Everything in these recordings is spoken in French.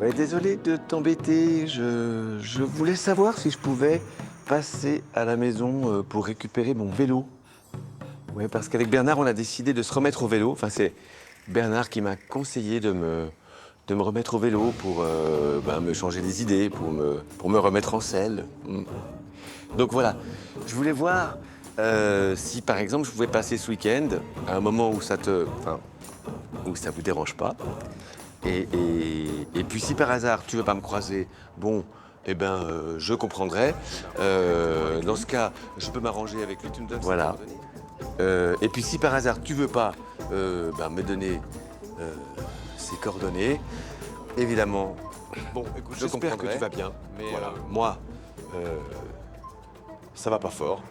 Ouais, désolé de t'embêter. Je voulais savoir si je pouvais passer à la maison pour récupérer mon vélo. Ouais, parce qu'avec Bernard, on a décidé de se remettre au vélo. Enfin, c'est Bernard qui m'a conseillé de me remettre au vélo pour me changer les idées, pour me remettre en selle. Donc voilà, je voulais voir si par exemple je pouvais passer ce week-end à un moment où où ça vous dérange pas. Et puis si par hasard tu veux pas me croiser, bon, je comprendrai. Dans ce cas, je peux m'arranger avec lui. Tu me donnes voilà. Et puis si par hasard tu veux pas me donner euh, ses coordonnées, évidemment, Bon, écoute, je j'espère que comprendrai. tu vas bien, mais Voilà, moi, ça va pas fort.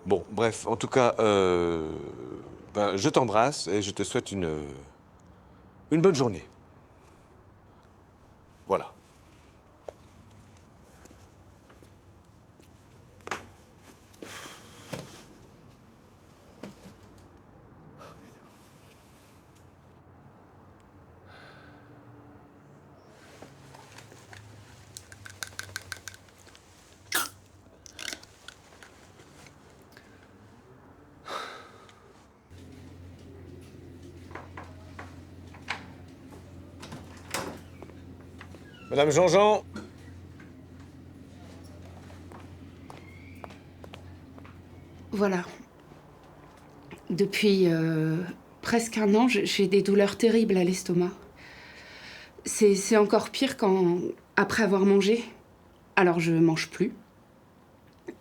Bon, bref, en tout cas, je t'embrasse et je te souhaite une bonne journée. Voilà. Madame Jean-Jean. Voilà. Depuis presque un an, j'ai des douleurs terribles à l'estomac. C'est encore pire après avoir mangé. Alors je mange plus.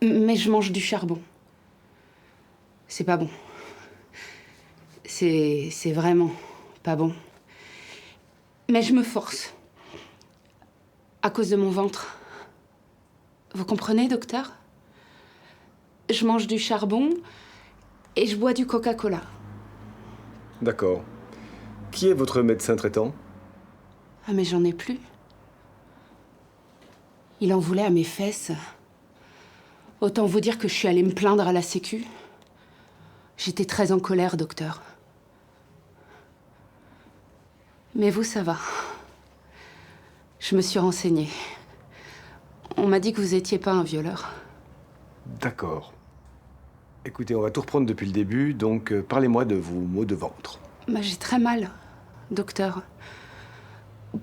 Mais je mange du charbon. C'est pas bon. C'est vraiment pas bon. Mais je me force. À cause de mon ventre. Vous comprenez, docteur? Je mange du charbon et je bois du Coca-Cola. D'accord. Qui est votre médecin traitant? Ah mais j'en ai plus. Il en voulait à mes fesses. Autant vous dire que je suis allée me plaindre à la Sécu. J'étais très en colère, docteur. Mais vous, ça va. Je me suis renseignée. On m'a dit que vous étiez pas un violeur. D'accord. Écoutez, on va tout reprendre depuis le début, donc parlez-moi de vos maux de ventre. Bah, j'ai très mal, docteur.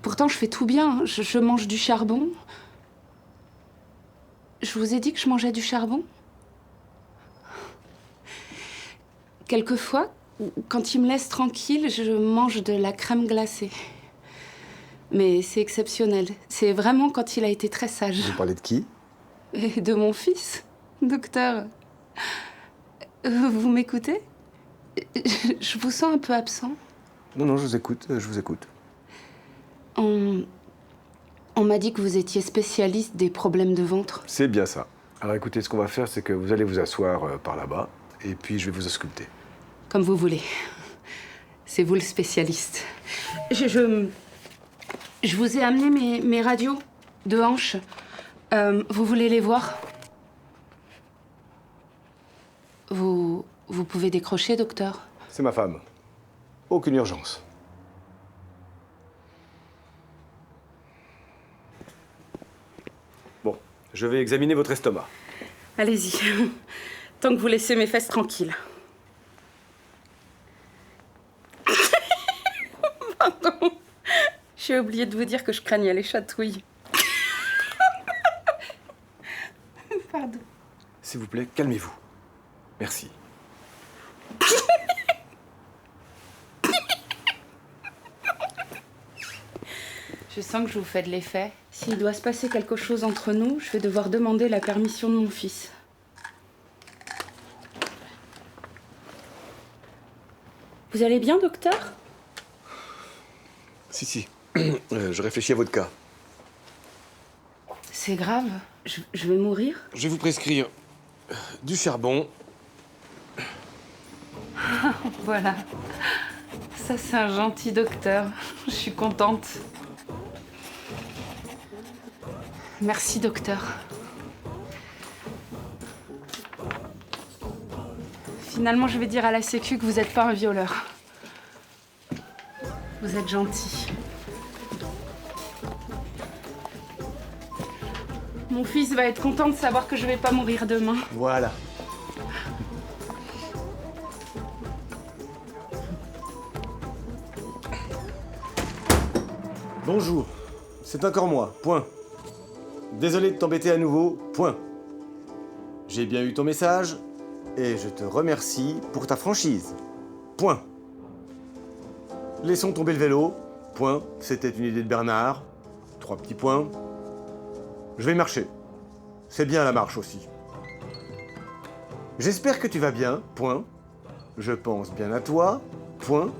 Pourtant, je fais tout bien. Je mange du charbon. Je vous ai dit que je mangeais du charbon? Quelquefois, quand il me laisse tranquille, je mange de la crème glacée. Mais c'est exceptionnel. C'est vraiment quand il a été très sage. Vous parlez de qui? Et de mon fils, docteur. Vous m'écoutez? Je vous sens un peu absent. Non, je vous écoute, je vous écoute. On m'a dit que vous étiez spécialiste des problèmes de ventre. C'est bien ça. Alors écoutez, ce qu'on va faire, c'est que vous allez vous asseoir par là-bas, et puis je vais vous ausculter. Comme vous voulez. C'est vous le spécialiste. Je vous ai amené mes radios de hanche. Vous voulez les voir? Vous pouvez décrocher, docteur? C'est ma femme. Aucune urgence. Bon, je vais examiner votre estomac. Allez-y. Tant que vous laissez mes fesses tranquilles. Pardon. J'ai oublié de vous dire que je craignais les chatouilles. Pardon. S'il vous plaît, calmez-vous. Merci. Je sens que je vous fais de l'effet. S'il doit se passer quelque chose entre nous, je vais devoir demander la permission de mon fils. Vous allez bien, docteur? Si. Je réfléchis à votre cas. C'est grave. Je vais mourir. Je vais vous prescrire du charbon. Voilà. Ça, c'est un gentil docteur. Je suis contente. Merci, docteur. Finalement, je vais dire à la Sécu que vous n'êtes pas un violeur. Vous êtes gentil. Mon fils va être content de savoir que je vais pas mourir demain. Voilà. Bonjour, c'est encore moi, point. Désolé de t'embêter à nouveau, point. J'ai bien eu ton message et je te remercie pour ta franchise, point. Laissons tomber le vélo, point. C'était une idée de Bernard, 3 petits points. Je vais marcher. C'est bien la marche aussi. J'espère que tu vas bien, point. Je pense bien à toi, point.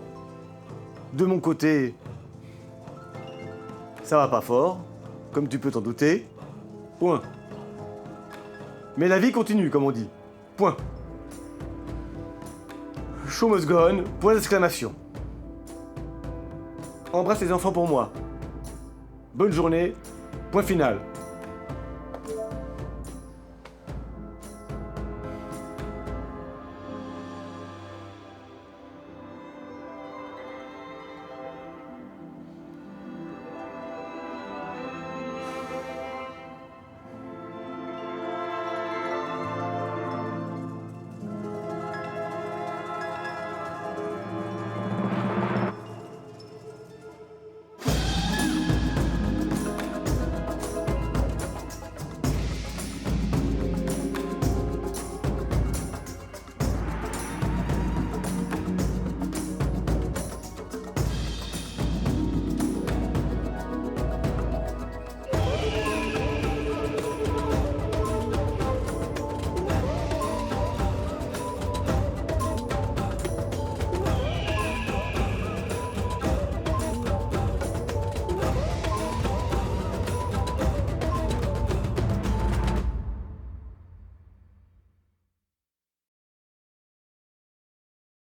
De mon côté, ça va pas fort, comme tu peux t'en douter, point. Mais la vie continue, comme on dit, point. Show must go on, point d'exclamation. Embrasse les enfants pour moi. Bonne journée, point final.